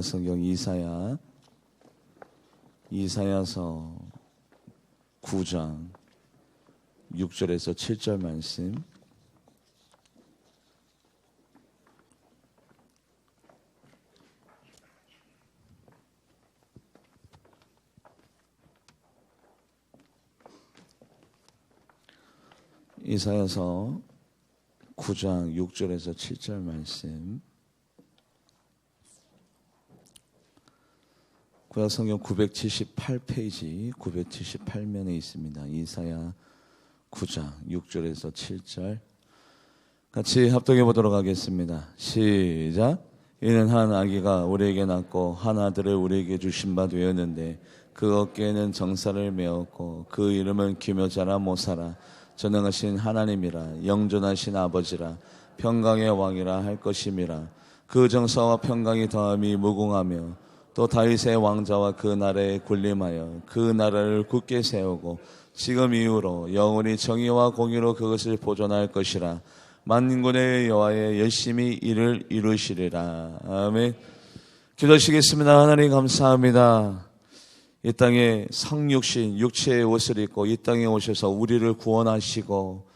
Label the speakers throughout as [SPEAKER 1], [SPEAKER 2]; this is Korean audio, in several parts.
[SPEAKER 1] 성경 이사야서 9장 6절에서 7절 말씀. 이사야서 9장 6절에서 7절 말씀. 구약 성경 978페이지 978면에 있습니다. 이사야 9장 6절에서 7절 같이 합독해 보도록 하겠습니다. 시작. 이는 한 아기가 우리에게 낳고 한 아들을 우리에게 주신 바 되었는데 그 어깨에는 정사를 메었고 그 이름은 기묘자라 모사라 전능하신 하나님이라 영존하신 아버지라 평강의 왕이라 할 것임이라. 그 정사와 평강이 더함이 무궁하며 또 다윗의 왕자와 그 나라에 군림하여 그 나라를 굳게 세우고 지금 이후로 영원히 정의와 공의로 그것을 보존할 것이라. 만군의 여호와의 열심히 이를 이루시리라. 아멘. 기도하시겠습니다. 하나님 감사합니다. 이 땅에 성육신 육체의 옷을 입고 이 땅에 오셔서 우리를 구원하시고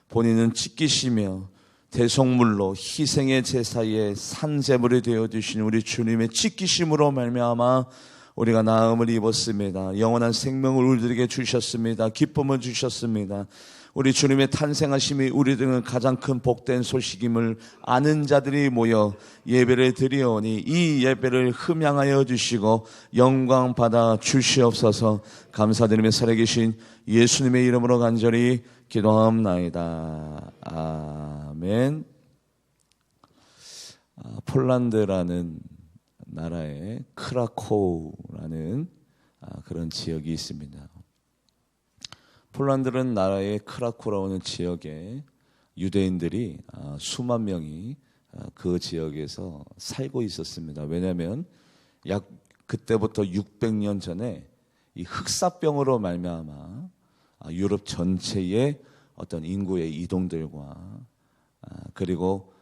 [SPEAKER 1] 본인은 찢기시며 대속물로 희생의 제사의 산제물이 되어주신 우리 주님의 찢기심으로 말미암아 우리가 나음을 입었습니다. 영원한 생명을 우리들에게 주셨습니다. 기쁨을 주셨습니다. 우리 주님의 탄생하심이 우리들은 가장 큰 복된 소식임을 아는 자들이 모여 예배를 드리오니 이 예배를 흠양하여 주시고 영광 받아 주시옵소서. 감사드리며 살아계신 예수님의 이름으로 간절히 기도하옵나이다. 아멘. 폴란드라는 나라에 크라코우라는 그런 지역이 있습니다. 폴란드는 나라의 크라코우라는 지역에 유대인들이 수만 명이 그 지역에서 살고 있었습니다. 왜냐하면 약 그때부터 600년 전에 이 흑사병으로 말미암아 유럽 전체의 어떤 인구의 이동들과 그리고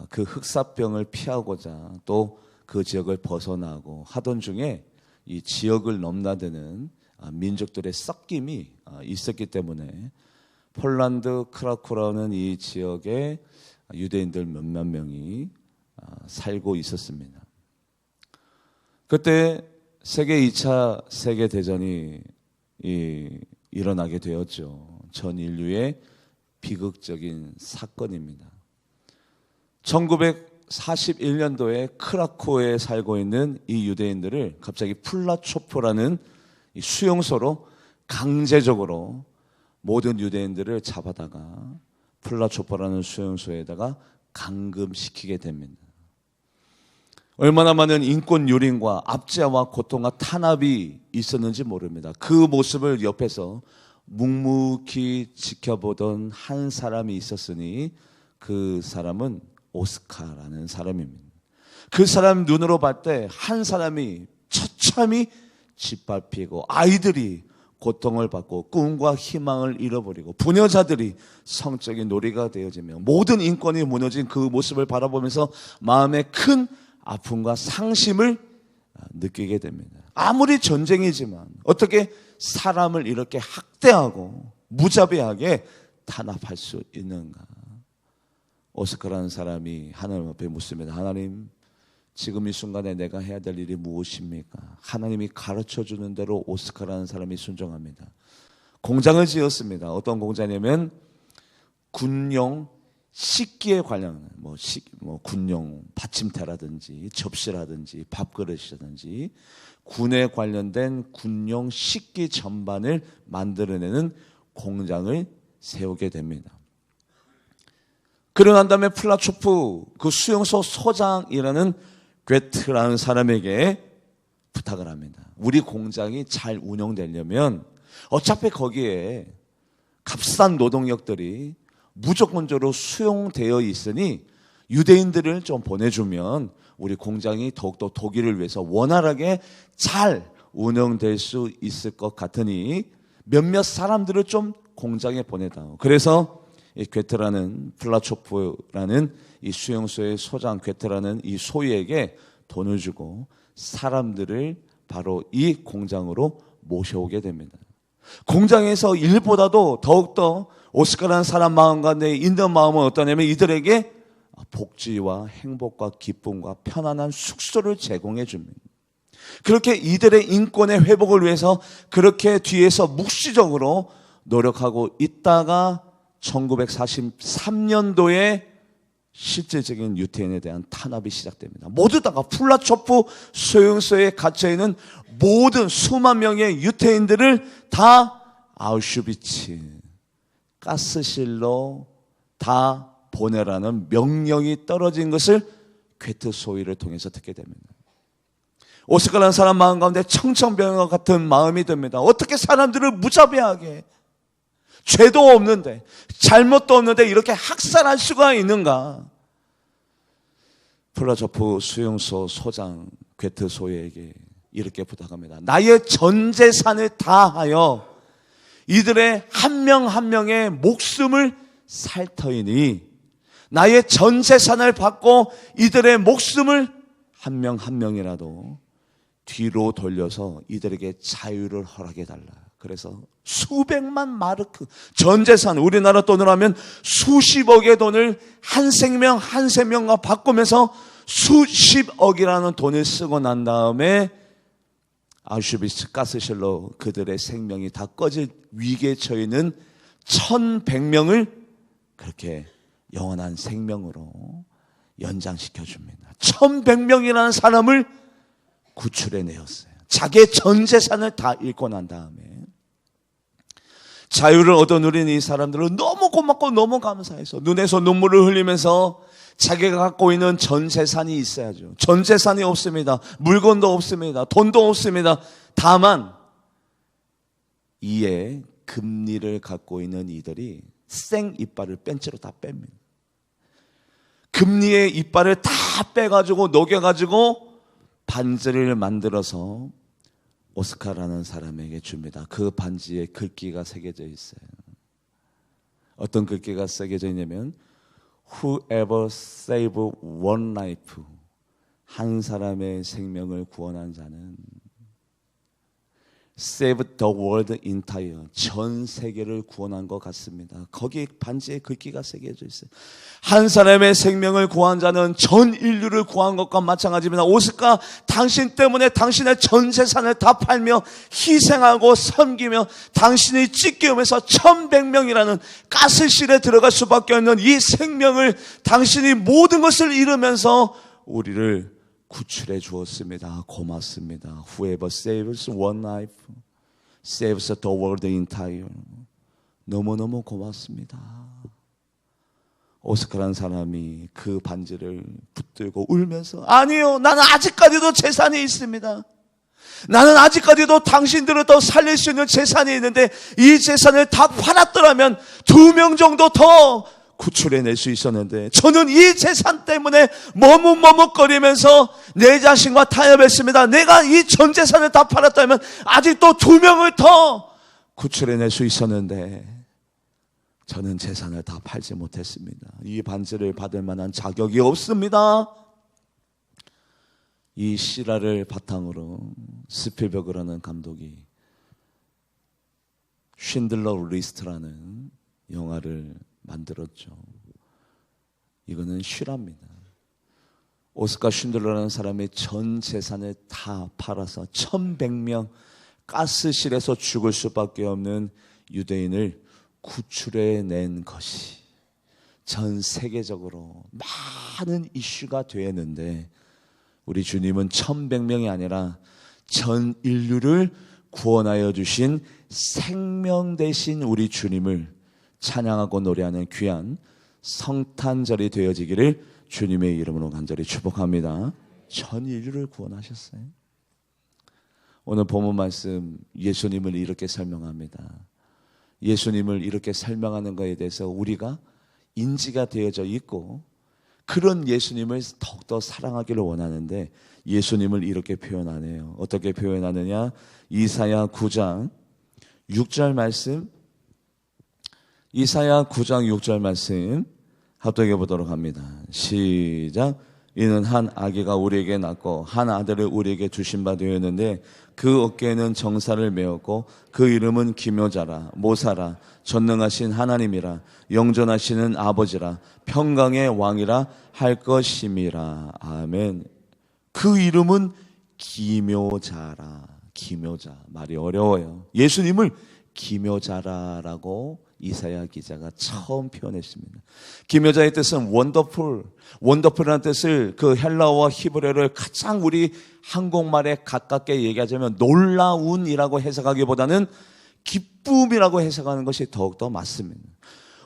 [SPEAKER 1] 그 흑사병을 피하고자 또 그 지역을 벗어나고 하던 중에 이 지역을 넘나드는 민족들의 섞임이 있었기 때문에 폴란드 크라코우라는 이 지역에 유대인들 몇몇 명이 살고 있었습니다. 그때 세계 2차 세계대전이 일어나게 되었죠. 전 인류의 비극적인 사건입니다. 1941년도에 크라코우에 살고 있는 이 유대인들을 갑자기 플라초포라는 이 수용소로 강제적으로 모든 유대인들을 잡아다가 플라초포라는 수용소에다가 감금시키게 됩니다. 얼마나 많은 인권 유린과 압제와 고통과 탄압이 있었는지 모릅니다. 그 모습을 옆에서 묵묵히 지켜보던 한 사람이 있었으니 그 사람은 오스카라는 사람입니다. 그 사람 눈으로 봤을 때 한 사람이 처참히 짓밟히고 아이들이 고통을 받고 꿈과 희망을 잃어버리고 부녀자들이 성적인 놀이가 되어지며 모든 인권이 무너진 그 모습을 바라보면서 마음에 큰 아픔과 상심을 느끼게 됩니다. 아무리 전쟁이지만 어떻게 사람을 이렇게 학대하고 무자비하게 탄압할 수 있는가? 오스카라는 사람이 하나님 앞에 묻습니다. 하나님, 지금 이 순간에 내가 해야 될 일이 무엇입니까? 하나님이 가르쳐주는 대로 오스카라는 사람이 순종합니다. 공장을 지었습니다. 어떤 공장이냐면 군용 식기에 관련한 군용 받침대라든지 접시라든지 밥그릇이라든지 군에 관련된 군용 식기 전반을 만들어내는 공장을 세우게 됩니다. 그러고 난 다음에 플라초프 그 수용소 소장이라는 괴트라는 사람에게 부탁을 합니다. 우리 공장이 잘 운영되려면 어차피 거기에 값싼 노동력들이 무조건적으로 수용되어 있으니 유대인들을 좀 보내주면 우리 공장이 더욱더 독일을 위해서 원활하게 잘 운영될 수 있을 것 같으니 몇몇 사람들을 좀 공장에 보내다오. 그래서 이 괴테라는 플라초프라는 이 수용소의 소장 괴테라는 이 소위에게 돈을 주고 사람들을 바로 이 공장으로 모셔오게 됩니다. 공장에서 일보다도 더욱더 오스카라는 사람 마음 가운데 있는 마음은 어떠냐면 이들에게 복지와 행복과 기쁨과 편안한 숙소를 제공해 줍니다. 그렇게 이들의 인권의 회복을 위해서 그렇게 뒤에서 묵시적으로 노력하고 있다가 1943년도에 실질적인 유태인에 대한 탄압이 시작됩니다. 모두 다가 플라초프 소용소에 갇혀있는 모든 수만 명의 유태인들을 다 아우슈비츠 가스실로 다 보내라는 명령이 떨어진 것을 괴트 소위를 통해서 듣게 됩니다. 오스카라는 사람 마음 가운데 청천벽력 같은 마음이 듭니다. 어떻게 사람들을 무자비하게 죄도 없는데 잘못도 없는데 이렇게 학살할 수가 있는가? 플라초프 수용소 소장 괴트 소위에게 이렇게 부탁합니다. 나의 전 재산을 다하여 이들의 한 명 한 명의 목숨을 살 터이니 나의 전 재산을 받고 이들의 목숨을 한 명 한 명이라도 뒤로 돌려서 이들에게 자유를 허락해 달라. 그래서 수백만 마르크 전 재산, 우리나라 돈으로 하면 수십억의 돈을 한 생명 한 생명과 바꾸면서 수십억이라는 돈을 쓰고 난 다음에 아우슈비츠 가스실로 그들의 생명이 다 꺼질 위기에 처해 있는 1100명을 그렇게 영원한 생명으로 연장시켜 줍니다. 1100명이라는 사람을 구출해 내었어요. 자기의 전 재산을 다 잃고 난 다음에 자유를 얻어 누린 이 사람들은 너무 고맙고 너무 감사해서 눈에서 눈물을 흘리면서 자기가 갖고 있는 전 재산이 있어야죠. 전 재산이 없습니다. 물건도 없습니다. 돈도 없습니다. 다만 이에 금리를 갖고 있는 이들이 생 이빨을 뺀 채로 다 뺍니다. 금리의 이빨을 다 빼가지고 녹여가지고 반지를 만들어서 오스카라는 사람에게 줍니다. 그 반지에 글귀가 새겨져 있어요. 어떤 글귀가 새겨져 있냐면 Whoever save one life, 한 사람의 생명을 구원한 자는 save the world entire, 전 세계를 구원한 것 같습니다. 거기 반지에 글귀가 새겨져 있어요. 한 사람의 생명을 구한 자는 전 인류를 구한 것과 마찬가지입니다. 오스카, 당신 때문에 당신의 전 재산을 다 팔며 희생하고 섬기며 당신이 찢겨오면서 1100명이라는 가스실에 들어갈 수밖에 없는 이 생명을 당신이 모든 것을 잃으면서 우리를 구출해 주었습니다. 고맙습니다. Whoever saves one life saves the world entire. 너무너무 고맙습니다. 오스카라는 사람이 그 반지를 붙들고 울면서 아니요, 나는 아직까지도 재산이 있습니다. 나는 아직까지도 당신들을 더 살릴 수 있는 재산이 있는데 이 재산을 다 팔았더라면 2명 정도 더 구출해낼 수 있었는데 저는 이 재산 때문에 머뭇머뭇거리면서 내 자신과 타협했습니다. 내가 이 전 재산을 다 팔았다면 아직도 2명을 더 구출해낼 수 있었는데 저는 재산을 다 팔지 못했습니다. 이 반지를 받을 만한 자격이 없습니다. 이 실화를 바탕으로 스필버그라는 감독이 쉰들러 리스트라는 영화를 만들었죠. 이거는 실화입니다. 오스카 쉰들러라는 사람의 전 재산을 다 팔아서 1100명 가스실에서 죽을 수밖에 없는 유대인을 구출해낸 것이 전 세계적으로 많은 이슈가 되었는데 우리 주님은 1100명이 아니라 전 인류를 구원하여 주신 생명 되신 우리 주님을 찬양하고 노래하는 귀한 성탄절이 되어지기를 주님의 이름으로 간절히 축복합니다. 전 인류를 구원하셨어요. 오늘 본문 말씀 예수님을 이렇게 설명합니다. 예수님을 이렇게 설명하는 것에 대해서 우리가 인지가 되어져 있고 그런 예수님을 더욱더 사랑하기를 원하는데 예수님을 이렇게 표현하네요. 어떻게 표현하느냐? 이사야 9장 6절 말씀, 이사야 9장 6절 말씀 합독해 보도록 합니다. 시작. 이는 한 아기가 우리에게 낳고 한 아들을 우리에게 주신 바 되었는데 그 어깨에는 정사를 메었고 그 이름은 기묘자라 모사라 전능하신 하나님이라 영존하시는 아버지라 평강의 왕이라 할 것임이라. 아멘. 그 이름은 기묘자라. 기묘자. 말이 어려워요. 예수님을 기묘자라라고 이사야 기자가 처음 표현했습니다. 기묘자의 뜻은 원더풀, 원더풀이라는 뜻을 그 헬라어와 히브리어를 가장 우리 한국말에 가깝게 얘기하자면 놀라운이라고 해석하기보다는 기쁨이라고 해석하는 것이 더욱더 맞습니다.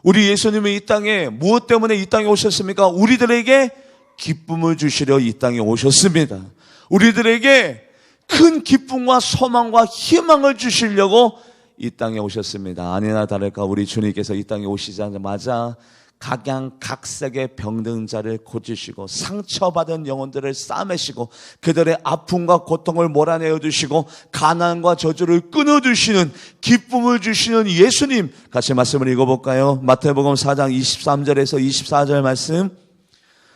[SPEAKER 1] 우리 예수님이 이 땅에 무엇 때문에 이 땅에 오셨습니까? 우리들에게 기쁨을 주시려 이 땅에 오셨습니다. 우리들에게 큰 기쁨과 소망과 희망을 주시려고 이 땅에 오셨습니다. 아니나 다를까 우리 주님께서 이 땅에 오시자마자 각양각색의 병든 자를 고치시고 상처받은 영혼들을 싸매시고 그들의 아픔과 고통을 몰아내어 주시고 가난과 저주를 끊어주시는 기쁨을 주시는 예수님, 같이 말씀을 읽어볼까요? 마태복음 4장 23절에서 24절 말씀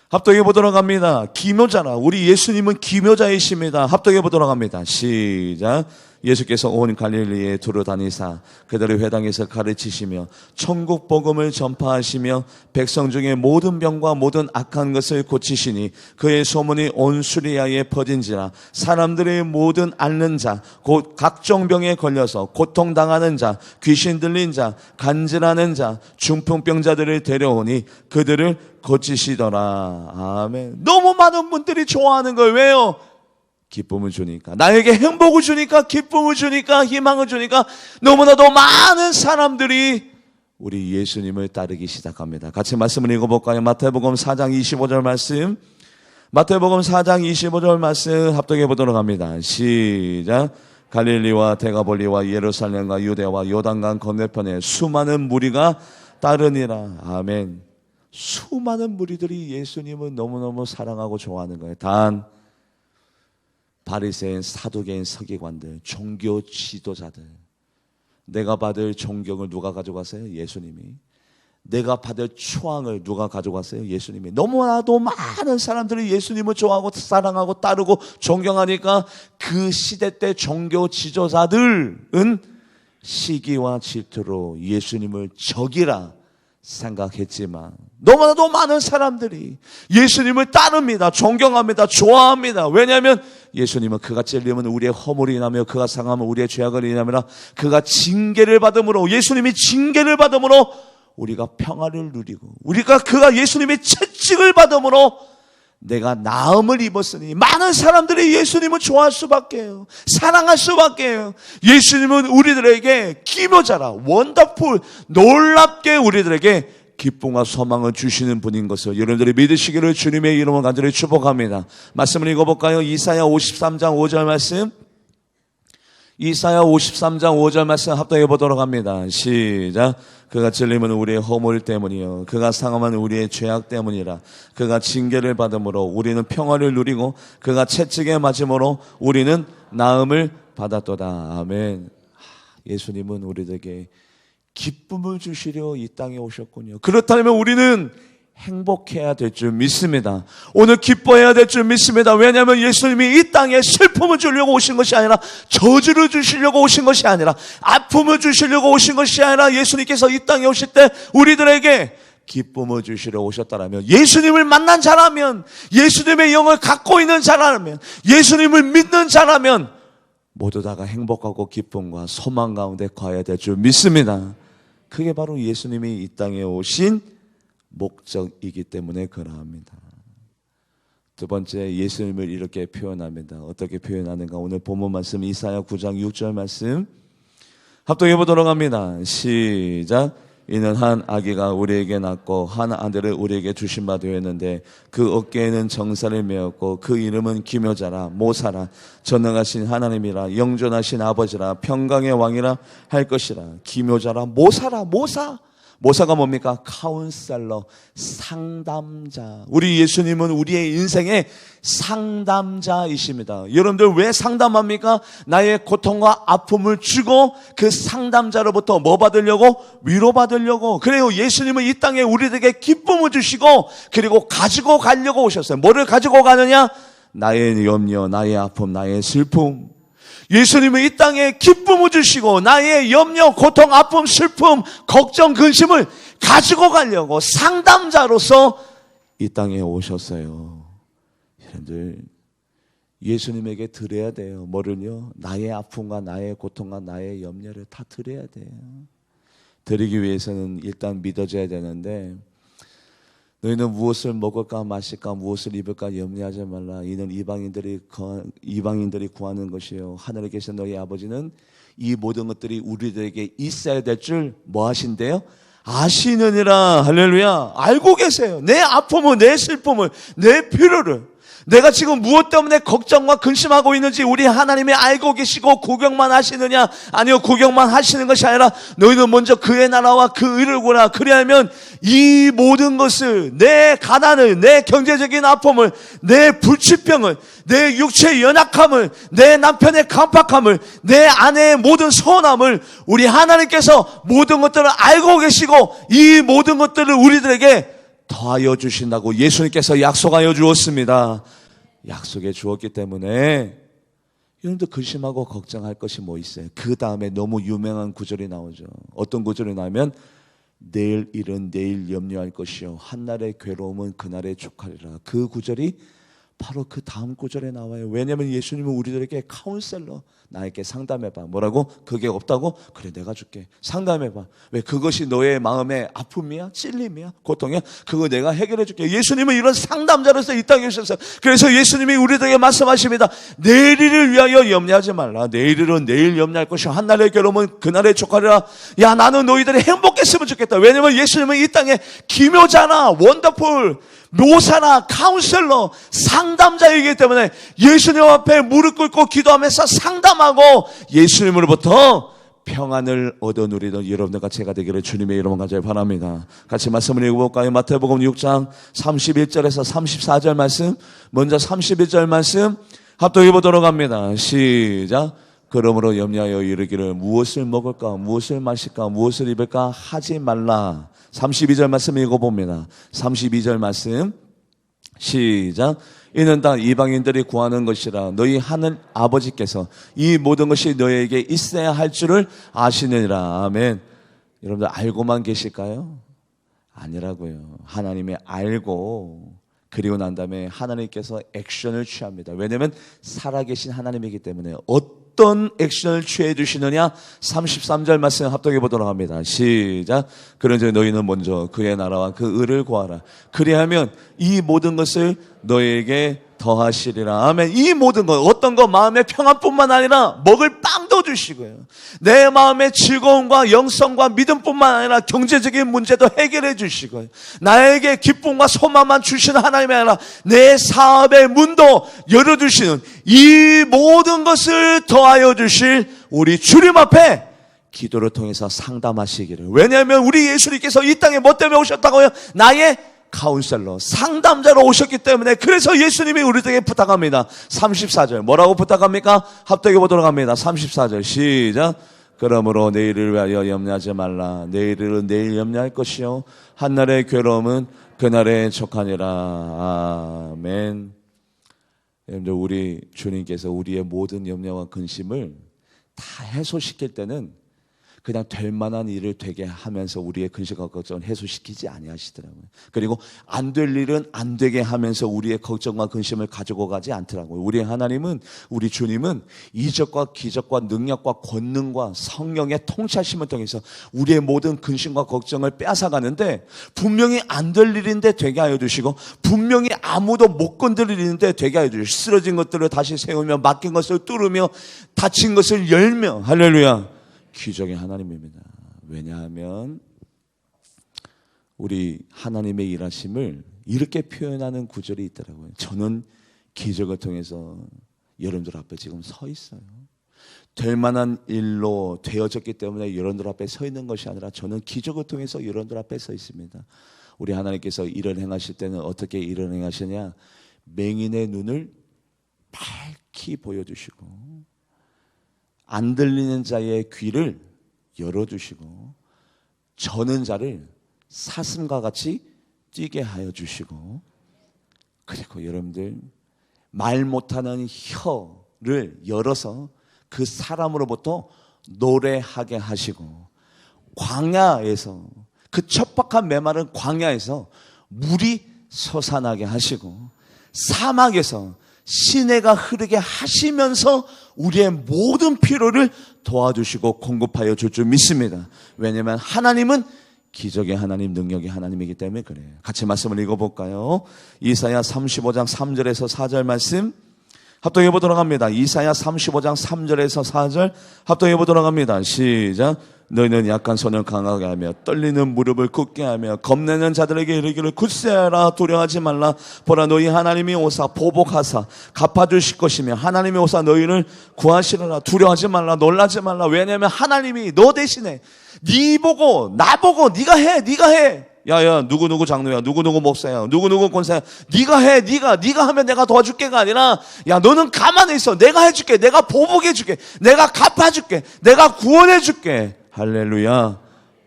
[SPEAKER 1] 합독해 보도록 합니다. 기묘자라. 우리 예수님은 기묘자이십니다. 합독해 보도록 합니다. 시작. 예수께서 온 갈릴리에 두루 다니사 그들의 회당에서 가르치시며 천국 복음을 전파하시며 백성 중에 모든 병과 모든 악한 것을 고치시니 그의 소문이 온 수리아에 퍼진지라. 사람들의 모든 앓는 자 곧 각종 병에 걸려서 고통당하는 자 귀신 들린 자 간질하는 자 중풍병자들을 데려오니 그들을 고치시더라. 아멘. 너무 많은 분들이 좋아하는 거예요. 왜요? 기쁨을 주니까, 나에게 행복을 주니까, 기쁨을 주니까, 희망을 주니까 너무나도 많은 사람들이 우리 예수님을 따르기 시작합니다. 같이 말씀을 읽어볼까요? 마태복음 4장 25절 말씀, 마태복음 4장 25절 말씀 합독해 보도록 합니다. 시작. 갈릴리와 데가볼리와 예루살렘과 유대와 요단강 건너편에 수많은 무리가 따르니라. 아멘. 수많은 무리들이 예수님을 너무너무 사랑하고 좋아하는 거예요. 단 바리새인, 사두개인, 서기관들, 종교 지도자들, 내가 받을 존경을 누가 가져갔어요? 예수님이. 내가 받을 추앙을 누가 가져갔어요? 예수님이. 너무나도 많은 사람들이 예수님을 좋아하고 사랑하고 따르고 존경하니까 그 시대 때 종교 지도자들은 시기와 질투로 예수님을 적이라 생각했지만 너무나도 많은 사람들이 예수님을 따릅니다. 존경합니다. 좋아합니다. 왜냐하면 예수님은 그가 찔리면 우리의 허물이 나며 그가 상하면 우리의 죄악을 인하며 그가 징계를 받음으로, 예수님이 징계를 받음으로 우리가 평화를 누리고 그가 예수님의 채찍을 받음으로 내가 나음을 입었으니 많은 사람들이 예수님을 좋아할 수밖에요. 사랑할 수밖에요. 예수님은 우리들에게 기묘자라, 원더풀, 놀랍게 우리들에게 기쁨과 소망을 주시는 분인 것을 여러분들이 믿으시기를 주님의 이름으로 간절히 축복합니다. 말씀을 읽어볼까요? 이사야 53장 5절 말씀, 이사야 53장 5절 말씀 합독해 보도록 합니다. 시작. 그가 찔림은 우리의 허물 때문이요 그가 상함은 우리의 죄악 때문이라. 그가 징계를 받음으로 우리는 평화를 누리고 그가 채찍에 맞음으로 우리는 나음을 받았도다. 아멘. 예수님은 우리에게 기쁨을 주시려 이 땅에 오셨군요. 그렇다면 우리는 행복해야 될 줄 믿습니다. 오늘 기뻐해야 될 줄 믿습니다. 왜냐하면 예수님이 이 땅에 슬픔을 주려고 오신 것이 아니라, 저주를 주시려고 오신 것이 아니라, 아픔을 주시려고 오신 것이 아니라, 예수님께서 이 땅에 오실 때 우리들에게 기쁨을 주시려 오셨다라면, 예수님을 만난 자라면, 예수님의 영을 갖고 있는 자라면, 예수님을 믿는 자라면 모두 다가 행복하고 기쁨과 소망 가운데 거해야 될 줄 믿습니다. 그게 바로 예수님이 이 땅에 오신 목적이기 때문에 그러합니다. 두 번째, 예수님을 이렇게 표현합니다. 어떻게 표현하는가? 오늘 본문 말씀 이사야 9장 6절 말씀 합독해 보도록 합니다. 시작. 이는 한 아기가 우리에게 낳고 한 아들을 우리에게 주신 바 되었는데 그 어깨에는 정사를 메었고 그 이름은 기묘자라 모사라 전능하신 하나님이라 영존하신 아버지라 평강의 왕이라 할 것이라. 기묘자라 모사라. 모사. 모사가 뭡니까? 카운셀러, 상담자. 우리 예수님은 우리의 인생의 상담자이십니다. 여러분들 왜 상담합니까? 나의 고통과 아픔을 주고 그 상담자로부터 뭐 받으려고? 위로받으려고. 그래요. 예수님은 이 땅에 우리들에게 기쁨을 주시고 그리고 가지고 가려고 오셨어요. 뭐를 가지고 가느냐? 나의 염려, 나의 아픔, 나의 슬픔. 예수님은 이 땅에 기쁨을 주시고 나의 염려, 고통, 아픔, 슬픔, 걱정, 근심을 가지고 가려고 상담자로서 이 땅에 오셨어요. 여러분들 예수님에게 드려야 돼요. 뭐를요? 나의 아픔과 나의 고통과 나의 염려를 다 드려야 돼요. 드리기 위해서는 일단 믿어져야 되는데 너희는 무엇을 먹을까 마실까 무엇을 입을까 염려하지 말라. 이는 이방인들이 구하는 것이요 하늘에 계신 너희 아버지는 이 모든 것들이 우리들에게 있어야 될 줄 뭐 하신대요? 아시느니라. 할렐루야. 알고 계세요. 내 아픔을, 내 슬픔을, 내 필요를, 내가 지금 무엇 때문에 걱정과 근심하고 있는지 우리 하나님이 알고 계시고 구경만 하시느냐? 아니요, 구경만 하시는 것이 아니라 너희는 먼저 그의 나라와 그 의를 구하라. 그리하면 이 모든 것을, 내 가난을, 내 경제적인 아픔을, 내 불치병을, 내 육체의 연약함을, 내 남편의 강팍함을, 내 아내의 모든 서운함을 우리 하나님께서 모든 것들을 알고 계시고 이 모든 것들을 우리들에게 더하여 주신다고 예수님께서 약속하여 주었습니다. 약속해 주었기 때문에 여러분들 근심하고 걱정할 것이 뭐 있어요? 그 다음에 너무 유명한 구절이 나오죠. 어떤 구절이 나오면 내일 일은 내일 염려할 것이요 한날의 괴로움은 그날의 족하리라. 그 구절이 바로 그 다음 구절에 나와요. 왜냐하면 예수님은 우리들에게 카운셀러, 나에게 상담해봐. 뭐라고? 그게 없다고? 그래 내가 줄게. 상담해봐. 왜? 그것이 너의 마음의 아픔이야? 찔림이야? 고통이야? 그거 내가 해결해 줄게. 예수님은 이런 상담자로서 이 땅에 오셨어요. 그래서 예수님이 우리들에게 말씀하십니다. 내일을 위하여 염려하지 말라. 내일은 내일 염려할 것이요 한날의 괴로움은 그날의 족하리라. 야, 나는 너희들이 행복했으면 좋겠다. 왜냐면 예수님은 이 땅에 기묘자나 원더풀, 묘사나 카운셀러, 상담자이기 때문에 예수님 앞에 무릎 꿇고 기도하면서 상담하고 예수님으로부터 평안을 얻어 누리던 여러분들과 제가 되기를 주님의 이름으로 간절히 바랍니다. 같이 말씀을 읽어볼까요? 마태복음 6장 31절에서 34절 말씀. 먼저 31절 말씀 합독해 보도록 합니다. 시작. 그러므로 염려하여 이르기를 무엇을 먹을까 무엇을 마실까 무엇을 입을까 하지 말라. 32절 말씀 읽어봅니다. 32절 말씀 시작. 이는 다 이방인들이 구하는 것이라 너희 하늘 아버지께서 이 모든 것이 너희에게 있어야 할 줄을 아시느니라. 아멘. 여러분들 알고만 계실까요? 아니라고요. 하나님이 알고 그리고 난 다음에 하나님께서 액션을 취합니다. 왜냐하면 살아계신 하나님이기 때문에 어떤 액션을 취해 주시느냐? 33절 말씀 합독해 보도록 합니다. 시작. 그런즉 너희는 먼저 그의 나라와 그 의를 구하라. 그리하면 이 모든 것을 너희에게 더하시리라. 아멘. 이 모든 것, 어떤 것, 마음의 평안뿐만 아니라 먹을 빵도 주시고요. 내 마음의 즐거움과 영성과 믿음뿐만 아니라 경제적인 문제도 해결해 주시고요. 나에게 기쁨과 소망만 주시는 하나님이 아니라 내 사업의 문도 열어주시는 이 모든 것을 더하여 주실 우리 주님 앞에 기도를 통해서 상담하시기를. 왜냐하면 우리 예수님께서 이 땅에 뭐 때문에 오셨다고요? 나의 카운셀러, 상담자로 오셨기 때문에. 그래서 예수님이 우리에게 부탁합니다. 34절 뭐라고 부탁합니까? 합독해 보도록 합니다. 34절 시작. 그러므로 내일을 위하여 염려하지 말라. 내일은 내일 염려할 것이요 한날의 괴로움은 그날의 족하니라. 아멘. 여러분들 우리 주님께서 우리의 모든 염려와 근심을 다 해소시킬 때는 그냥 될 만한 일을 되게 하면서 우리의 근심과 걱정을 해소시키지 아니하시더라고요. 그리고 안 될 일은 안 되게 하면서 우리의 걱정과 근심을 가지고 가지 않더라고요. 우리 하나님은, 우리 주님은 이적과 기적과 능력과 권능과 성령의 통치하심을 통해서 우리의 모든 근심과 걱정을 빼앗아가는데 분명히 안 될 일인데 되게 하여 주시고 분명히 아무도 못 건드릴 일인데 되게 하여 주시고 쓰러진 것들을 다시 세우며 막힌 것을 뚫으며 닫힌 것을 열며 할렐루야. 기적의 하나님입니다. 왜냐하면 우리 하나님의 일하심을 이렇게 표현하는 구절이 있더라고요. 저는 기적을 통해서 여러분들 앞에 지금 서 있어요. 될 만한 일로 되어졌기 때문에 여러분들 앞에 서 있는 것이 아니라 저는 기적을 통해서 여러분들 앞에 서 있습니다. 우리 하나님께서 일을 행하실 때는 어떻게 일을 행하시냐? 맹인의 눈을 밝히 보여주시고 안 들리는 자의 귀를 열어주시고 저는 자를 사슴과 같이 뛰게 하여 주시고 그리고 여러분들 말 못하는 혀를 열어서 그 사람으로부터 노래하게 하시고 광야에서 그 척박한 메마른 광야에서 물이 솟아나게 하시고 사막에서 시내가 흐르게 하시면서 우리의 모든 필요를 도와주시고 공급하여 줄 줄 믿습니다. 왜냐하면 하나님은 기적의 하나님, 능력의 하나님이기 때문에 그래요. 같이 말씀을 읽어볼까요? 이사야 35장 3절에서 4절 말씀 합독해 보도록 합니다. 이사야 35장 3절에서 4절 합독해 보도록 합니다. 시작. 너희는 약한 손을 강하게 하며 떨리는 무릎을 굳게 하며 겁내는 자들에게 이르기를 굳세하라 두려워하지 말라. 보라 너희 하나님이 오사 보복하사 갚아주실 것이며 하나님이 오사 너희를 구하시리라. 두려워하지 말라 놀라지 말라. 왜냐하면 하나님이 너 대신에 네 보고 나 보고 네가 해 야야 누구누구 장로야 누구누구 목사야 누구누구 권사야 네가 해 네가 하면 내가 도와줄게가 아니라 야 너는 가만히 있어 내가 해줄게 내가 보복해줄게 내가 갚아줄게 내가 구원해줄게. 할렐루야.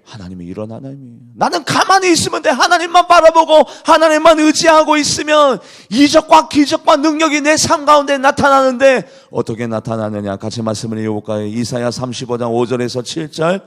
[SPEAKER 1] 하나님이 이런 하나님이에요. 나는 가만히 있으면 돼. 하나님만 바라보고 하나님만 의지하고 있으면 이적과 기적과 능력이 내 삶 가운데 나타나는데 어떻게 나타나느냐 같이 말씀을 읽어볼까요? 이사야 35장 5절에서 7절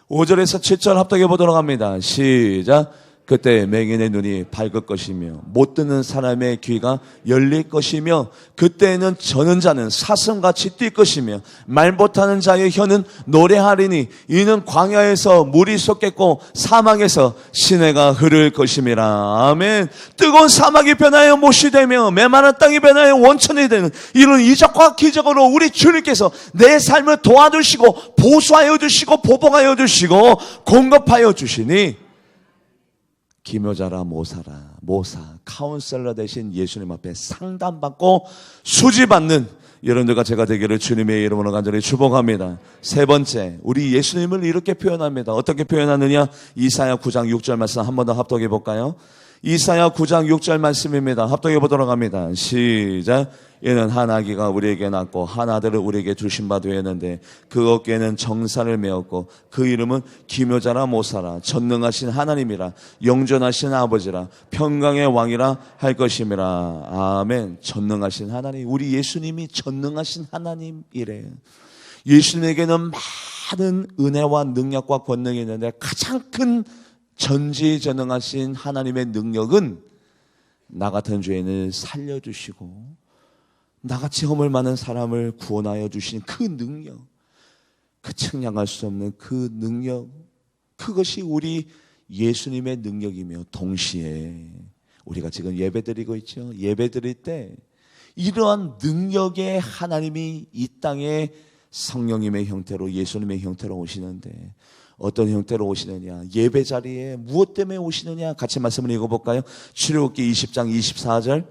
[SPEAKER 1] 5절에서 7절 합독해 보도록 합니다. 시작. 그때 맹인의 눈이 밝을 것이며 못 듣는 사람의 귀가 열릴 것이며 그때에는 저는 자는 사슴같이 뛸 것이며 말 못하는 자의 혀는 노래하리니 이는 광야에서 물이 솟겠고 사막에서 시내가 흐를 것임이라. 아멘. 뜨거운 사막이 변하여 못이 되며 메마른 땅이 변하여 원천이 되는 이런 이적과 기적으로 우리 주님께서 내 삶을 도와주시고 보수하여 주시고 보복하여 주시고 공급하여 주시니 기묘자라 모사 카운셀러 대신 예수님 앞에 상담받고 수지받는 여러분들과 제가 되기를 주님의 이름으로 간절히 축복합니다. 세 번째, 우리 예수님을 이렇게 표현합니다. 어떻게 표현하느냐? 이사야 9장 6절 말씀 한 번 더 합독해 볼까요? 이사야 9장 6절 말씀입니다. 합독해 보도록 합니다. 시작. 이는 한 아기가 우리에게 낳고 한 아들을 우리에게 주신 바 되었는데 그 어깨에는 정사를 메었고 그 이름은 기묘자라 모사라 전능하신 하나님이라 영존하신 아버지라 평강의 왕이라 할 것임이라. 아멘. 전능하신 하나님, 우리 예수님이 전능하신 하나님이래요. 예수님에게는 많은 은혜와 능력과 권능이 있는데 가장 큰 전지전능하신 하나님의 능력은 나 같은 죄인을 살려주시고 나같이 허물 많은 사람을 구원하여 주신 그 능력, 그 측량할 수 없는 그 능력, 그것이 우리 예수님의 능력이며 동시에 우리가 지금 예배드리고 있죠. 예배드릴 때 이러한 능력의 하나님이 이 땅에 성령님의 형태로 예수님의 형태로 오시는데 어떤 형태로 오시느냐? 예배 자리에 무엇 때문에 오시느냐? 같이 말씀을 읽어볼까요? 출애굽기 20장 24절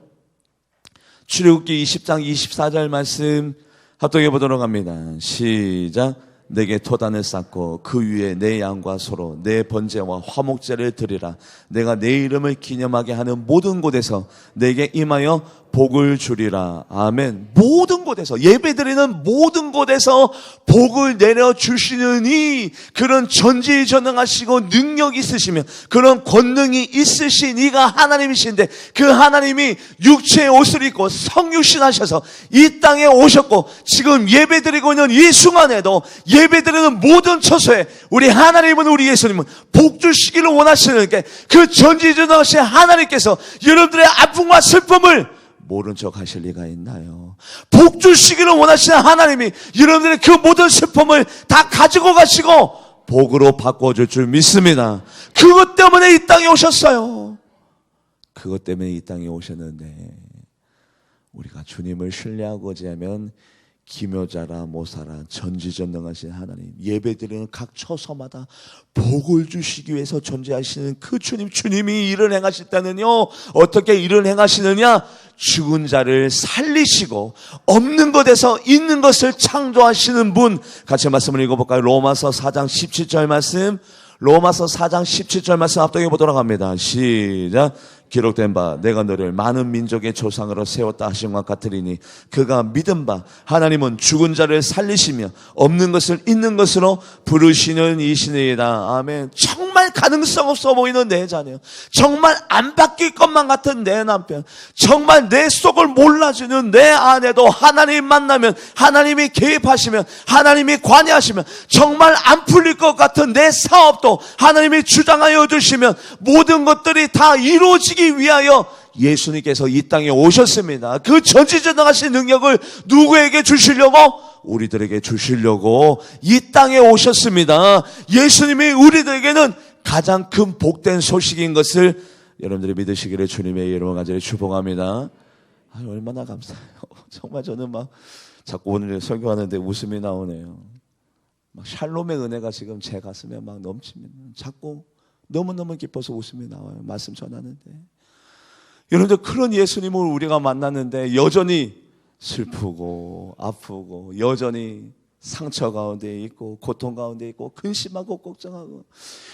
[SPEAKER 1] 출애굽기 20장 24절 말씀 합독해 보도록 합니다. 시작. 내게 토단을 쌓고 그 위에 내 양과 소로 내 번제와 화목제를 드리라. 내가 내 이름을 기념하게 하는 모든 곳에서 내게 임하여 복을 주리라. 아멘. 모든 곳에서, 예배드리는 모든 곳에서 복을 내려주시느니 그런 전지전능하시고 능력 있으시며 그런 권능이 있으신 이가 하나님이신데 그 하나님이 육체의 옷을 입고 성육신하셔서 이 땅에 오셨고 지금 예배드리고 있는 이 순간에도 예배드리는 모든 처소에 우리 하나님은, 우리 예수님은 복 주시기를 원하시는 그 전지전능하신 하나님께서 여러분들의 아픔과 슬픔을 모른 척 하실 리가 있나요? 복 주시기를 원하시는 하나님이 여러분들의 그 모든 슬픔을 다 가지고 가시고 복으로 바꿔줄 줄 믿습니다. 그것 때문에 이 땅에 오셨어요. 그것 때문에 이 땅에 오셨는데 우리가 주님을 신뢰하고자 하면 기묘자라 모사라 전지전능하신 하나님, 예배드리는 각 처소마다 복을 주시기 위해서 존재하시는 그 주님, 주님이 일을 행하실 때는요, 어떻게 일을 행하시느냐? 죽은 자를 살리시고 없는 것에서 있는 것을 창조하시는 분. 같이 말씀을 읽어볼까요? 로마서 4장 17절 말씀, 로마서 4장 17절 말씀 합독해 보도록 합니다. 시작. 기록된 바 내가 너를 많은 민족의 조상으로 세웠다 하신 것 같으리니 그가 믿은 바 하나님은 죽은 자를 살리시며 없는 것을 있는 것으로 부르시는 이시니이다. 아멘. 정말 가능성 없어 보이는 내 자녀, 정말 안 바뀔 것만 같은 내 남편, 정말 내 속을 몰라주는 내 아내도 하나님 만나면, 하나님이 개입하시면, 하나님이 관여하시면, 정말 안 풀릴 것 같은 내 사업도 하나님이 주장하여 주시면 모든 것들이 다 이루어지기 위하여 예수님께서 이 땅에 오셨습니다. 그 전지전능하신 능력을 누구에게 주시려고? 우리들에게 주시려고 이 땅에 오셨습니다. 예수님이 우리들에게는 가장 큰 복된 소식인 것을 여러분들이 믿으시기를 주님의 이름으로 간절히 축복합니다. 얼마나 감사해요. 정말 저는 막 자꾸 오늘 설교하는데 웃음이 나오네요. 막 샬롬의 은혜가 지금 제 가슴에 막 넘칩니다. 자꾸 너무너무 기뻐서 웃음이 나와요. 말씀 전하는데. 여러분들, 그런 예수님을 우리가 만났는데 여전히 슬프고 아프고 여전히 상처 가운데 있고 고통 가운데 있고 근심하고 걱정하고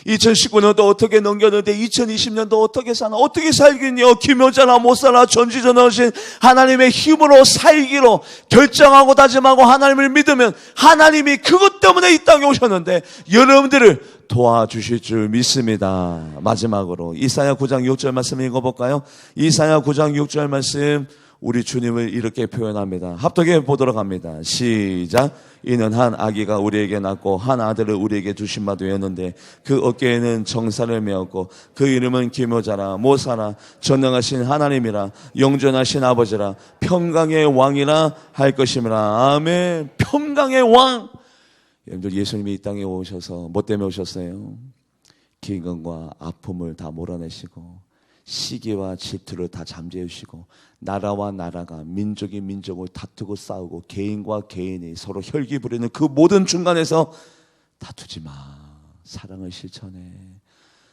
[SPEAKER 1] 2019년도 어떻게 넘겼는데 2020년도 어떻게 사나, 어떻게 살겠냐, 기묘자나 못살아 전지전능하신 하나님의 힘으로 살기로 결정하고 다짐하고 하나님을 믿으면 하나님이 그것 때문에 이 땅에 오셨는데 여러분들을 도와주실 줄 믿습니다. 마지막으로 이사야 9장 6절 말씀 읽어볼까요? 이사야 9장 6절 말씀, 우리 주님을 이렇게 표현합니다. 합독해 보도록 합니다. 시작. 이는 한 아기가 우리에게 낳고 한 아들을 우리에게 주신 바 되었는데 그 어깨에는 정사를 메었고 그 이름은 기묘자라 모사라 전능하신 하나님이라 영존하신 아버지라 평강의 왕이라 할 것임이라. 아멘. 평강의 왕. 여러분들, 예수님이 이 땅에 오셔서 뭐 때문에 오셨어요? 기근과 아픔을 다 몰아내시고 시기와 질투를 다 잠재우시고 나라와 나라가, 민족이 민족을 다투고 싸우고 개인과 개인이 서로 혈기 부리는 그 모든 중간에서 다투지 마, 사랑을 실천해,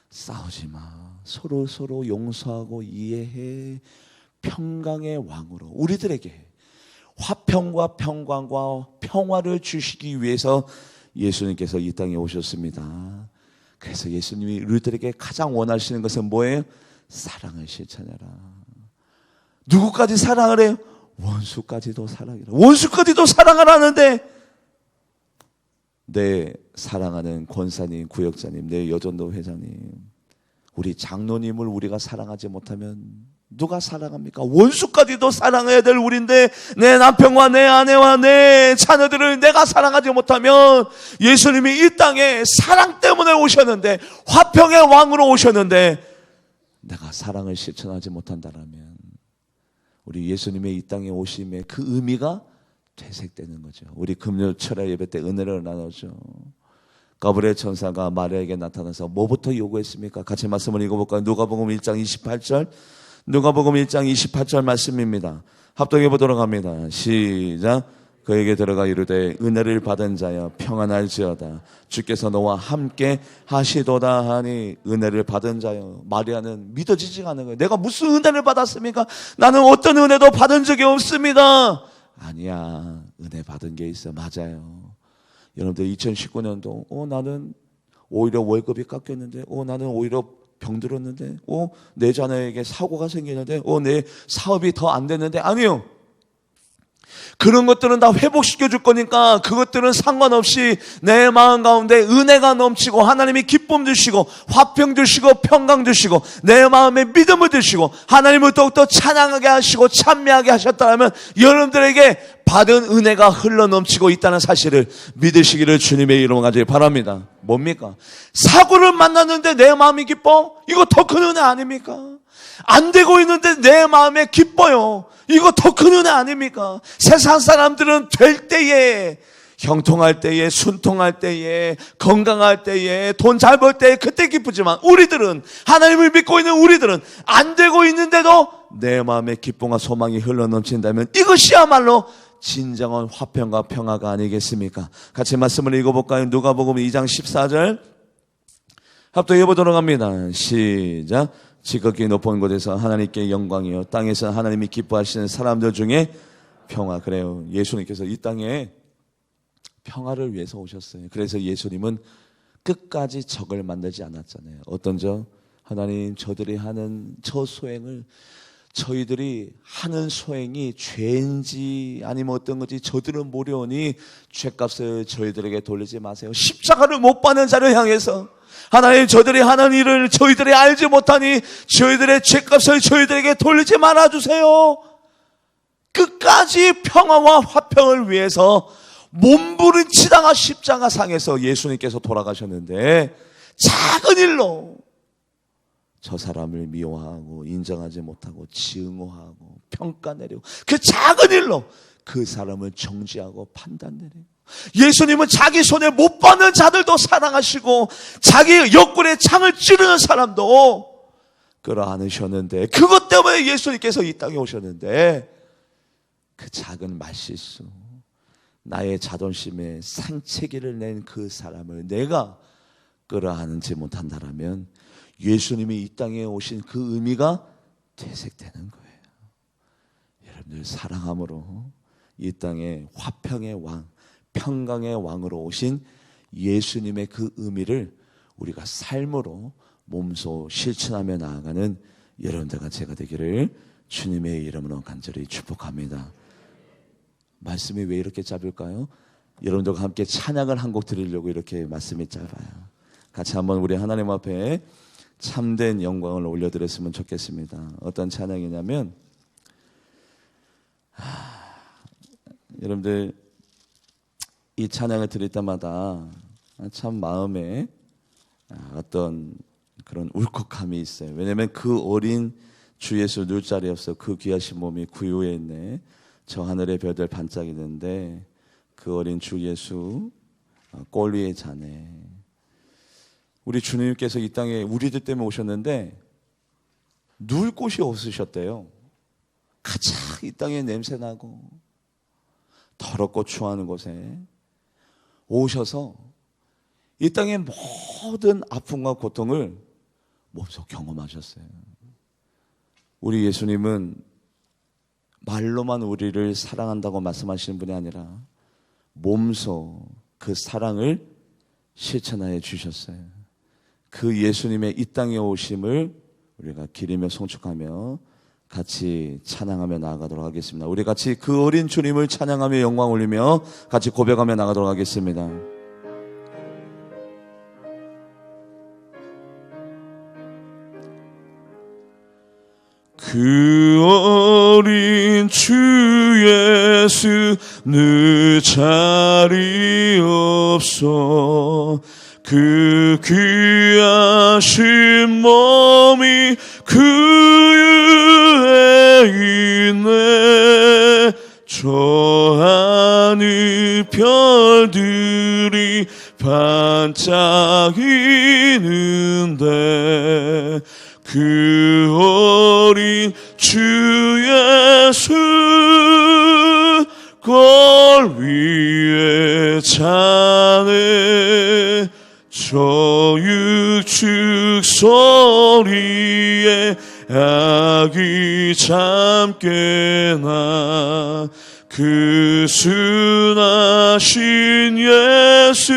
[SPEAKER 1] 싸우지 마, 서로 용서하고 이해해, 평강의 왕으로 우리들에게 화평과 평강과 평화를 주시기 위해서 예수님께서 이 땅에 오셨습니다. 그래서 예수님이 우리들에게 가장 원하시는 것은 뭐예요? 사랑을 실천해라. 누구까지 사랑을 해요? 원수까지도 사랑해라. 원수까지도 사랑하라는데 내 사랑하는 권사님, 구역자님, 내 여전도 회장님, 우리 장로님을 우리가 사랑하지 못하면 누가 사랑합니까? 원수까지도 사랑해야 될 우리인데 내 남편과 내 아내와 내 자녀들을 내가 사랑하지 못하면, 예수님이 이 땅에 사랑 때문에 오셨는데, 화평의 왕으로 오셨는데 내가 사랑을 실천하지 못한다면 우리 예수님의 이 땅에 오심의 그 의미가 퇴색되는 거죠. 우리 금요 철야 예배 때 은혜를 나누죠. 가브리엘 천사가 마리아에게 나타나서 뭐부터 요구했습니까? 같이 말씀을 읽어볼까요? 누가복음 1장 28절, 누가복음 1장 28절 말씀입니다. 합독해 보도록 합니다. 시작. 그에게 들어가 이르되 은혜를 받은 자여 평안할지어다, 주께서 너와 함께 하시도다 하니. 은혜를 받은 자여, 마리아는 믿어지지가 않은 거예요. 내가 무슨 은혜를 받았습니까? 나는 어떤 은혜도 받은 적이 없습니다. 아니야, 은혜 받은 게 있어. 맞아요. 여러분들, 2019년도 나는 오히려 월급이 깎였는데, 나는 오히려 병들었는데, 내 자녀에게 사고가 생기는데, 내 사업이 더 안 됐는데. 아니요, 그런 것들은 다 회복시켜 줄 거니까 그것들은 상관없이 내 마음 가운데 은혜가 넘치고 하나님이 기쁨 주시고 화평 주시고 평강 주시고 내 마음에 믿음을 주시고 하나님을 더욱더 찬양하게 하시고 찬미하게 하셨다면 여러분들에게 받은 은혜가 흘러넘치고 있다는 사실을 믿으시기를 주님의 이름으로 간절히 바랍니다. 뭡니까? 사고를 만났는데 내 마음이 기뻐? 이거 더 큰 은혜 아닙니까? 안 되고 있는데 내 마음에 기뻐요. 이거 더 큰 은혜 아닙니까? 세상 사람들은 될 때에, 형통할 때에, 순통할 때에, 건강할 때에, 돈 잘 벌 때에 그때 기쁘지만 우리들은, 하나님을 믿고 있는 우리들은 안 되고 있는데도 내 마음에 기쁨과 소망이 흘러넘친다면 이것이야말로 진정한 화평과 평화가 아니겠습니까? 같이 말씀을 읽어볼까요? 누가복음 2장 14절 합독해 보도록 합니다. 시작. 지극히 높은 곳에서 하나님께 영광이요 땅에서 하나님이 기뻐하시는 사람들 중에 평화. 그래요. 예수님께서 이 땅에 평화를 위해서 오셨어요. 그래서 예수님은 끝까지 적을 만들지 않았잖아요. 어떤 적? 하나님, 저들이 하는 저 소행을, 저희들이 하는 소행이 죄인지 아니면 어떤 건지 저들은 모르오니 죄값을 저희들에게 돌리지 마세요. 십자가를 못 받는 자를 향해서 하나님, 저들이 하는 일을 저희들이 알지 못하니 저희들의 죄값을 저희들에게 돌리지 말아주세요. 끝까지 평화와 화평을 위해서 몸부림치다가 십자가상에서 예수님께서 돌아가셨는데 작은 일로 저 사람을 미워하고 인정하지 못하고 증오하고 평가내리고 그 작은 일로 그 사람을 정죄하고 판단내리고 예수님은 자기 손에 못 받는 자들도 사랑하시고 자기 옆구리에 창을 찌르는 사람도 끌어안으셨는데 그것 때문에 예수님께서 이 땅에 오셨는데 그 작은 말실수 나의 자존심에 상체기를 낸 그 사람을 내가 끌어안지 못한다라면 예수님이 이 땅에 오신 그 의미가 퇴색되는 거예요. 여러분들 사랑함으로 이 땅에 화평의 왕, 평강의 왕으로 오신 예수님의 그 의미를 우리가 삶으로 몸소 실천하며 나아가는 여러분들과 제가 되기를 주님의 이름으로 간절히 축복합니다. 말씀이 왜 이렇게 짧을까요? 여러분들과 함께 찬양을 한 곡 드리려고 이렇게 말씀이 짧아요. 같이 한번 우리 하나님 앞에 참된 영광을 올려드렸으면 좋겠습니다. 어떤 찬양이냐면 여러분들 이 찬양을 드릴 때마다 참 마음에 어떤 그런 울컥함이 있어요. 왜냐하면 그 어린 주 예수 누울 자리 없어 그 귀하신 몸이 구유에 있네. 저 하늘의 별들 반짝이는데 그 어린 주 예수 꼴 위에 자네. 우리 주님께서 이 땅에 우리들 때문에 오셨는데 누울 곳이 없으셨대요. 가장 이 땅에 냄새나고 더럽고 추하는 곳에 오셔서 이 땅의 모든 아픔과 고통을 몸소 경험하셨어요. 우리 예수님은 말로만 우리를 사랑한다고 말씀하시는 분이 아니라 몸소 그 사랑을 실천하여 주셨어요. 그 예수님의 이 땅에 오심을 우리가 기리며 송축하며 같이 찬양하며 나아가도록 하겠습니다. 우리 같이 그 어린 주님을 찬양하며 영광 올리며 같이 고백하며 나가도록 하겠습니다. 그 어린 주 예수 늘 자리 없어 그 귀하신 몸이 그유에 있네. 저 하늘 별들이 반짝이는데 그 어린 주 예수 꼴 위에 자네. 저 육축 소리에 아기 잠깨나 그 순하신 예수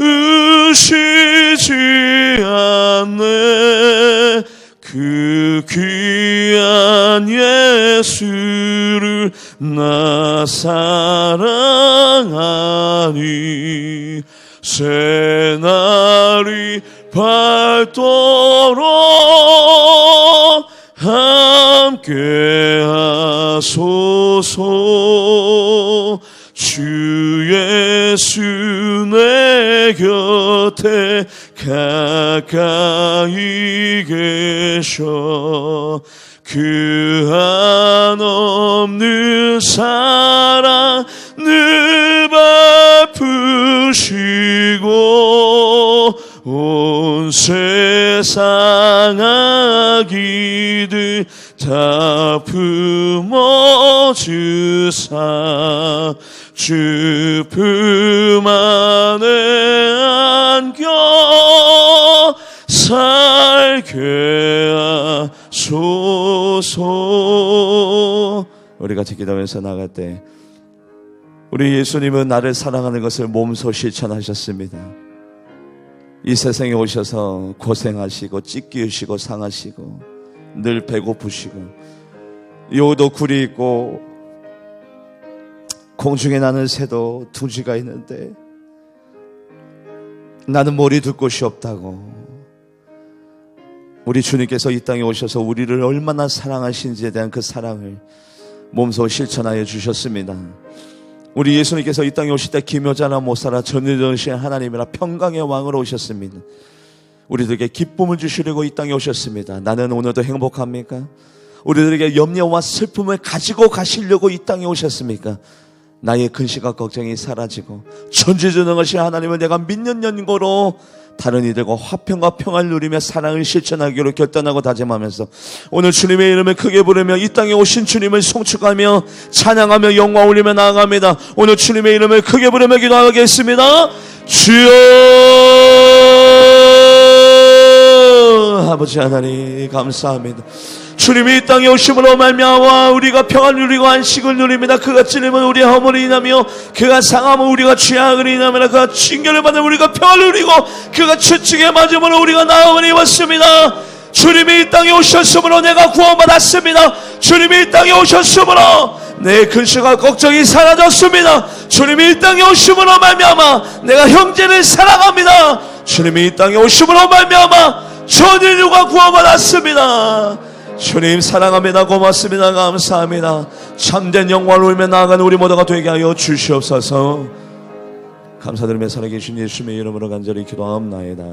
[SPEAKER 1] 으시지 않네. 그 귀한 예수를 나 사랑하니 새날이 밝도록 함께 하소서. 주 예수 내 곁에 가까이 계셔. 그 한없는 사랑 늘 베푸시고 온 세상 아기들 다 품어주시네. 주사 주 품 안에 안겨 살게 하소서. 우리 같이 기도하면서 나갈 때 우리 예수님은 나를 사랑하는 것을 몸소 실천하셨습니다. 이 세상에 오셔서 고생하시고 찢기우시고 상하시고 늘 배고프시고 요도 굴이 있고 공중에 나는 새도 둥지가 있는데 나는 머리 둘 곳이 없다고 우리 주님께서 이 땅에 오셔서 우리를 얼마나 사랑하신지에 대한 그 사랑을 몸소 실천하여 주셨습니다. 우리 예수님께서 이 땅에 오실 때 기묘자나 못살아 전능하신 하나님이라 평강의 왕으로 오셨습니다. 우리들에게 기쁨을 주시려고 이 땅에 오셨습니다. 나는 오늘도 행복합니까? 우리들에게 염려와 슬픔을 가지고 가시려고 이 땅에 오셨습니까? 나의 근심과 걱정이 사라지고 전지전능하신 하나님을 내가 믿는 연고로 다른 이들과 화평과 평화를 누리며 사랑을 실천하기로 결단하고 다짐하면서 오늘 주님의 이름을 크게 부르며 이 땅에 오신 주님을 송축하며 찬양하며 영광 올리며 나아갑니다. 오늘 주님의 이름을 크게 부르며 기도하겠습니다. 주여 아버지 하나님 감사합니다. 주님이 이 땅에 오심으로 말미암아 우리가 평안을 누리고 안식을 누립니다. 그가 찔림은 우리의 허물을 인하며 그가 상함은 우리가 죄악을 인하며 그가 징계를 받으면 우리가 평안을 누리고 그가 채찍에 맞음으로 우리가 나음을 입었습니다. 주님이 이 땅에 오셨으므로 내가 구원받았습니다. 주님이 이 땅에 오셨으므로 내 근심과 걱정이 사라졌습니다. 주님이 이 땅에 오심으로 말미암아 내가 형제를 사랑합니다. 주님이 이 땅에 오심으로 말미암아 전 인류가 구원받았습니다. 주님 사랑합니다. 고맙습니다. 감사합니다. 참된 영광을 울며 나아가는 우리 모두가 되게 하여 주시옵소서. 감사드리며 살아계신 예수님의 이름으로 간절히 기도하옵나이다.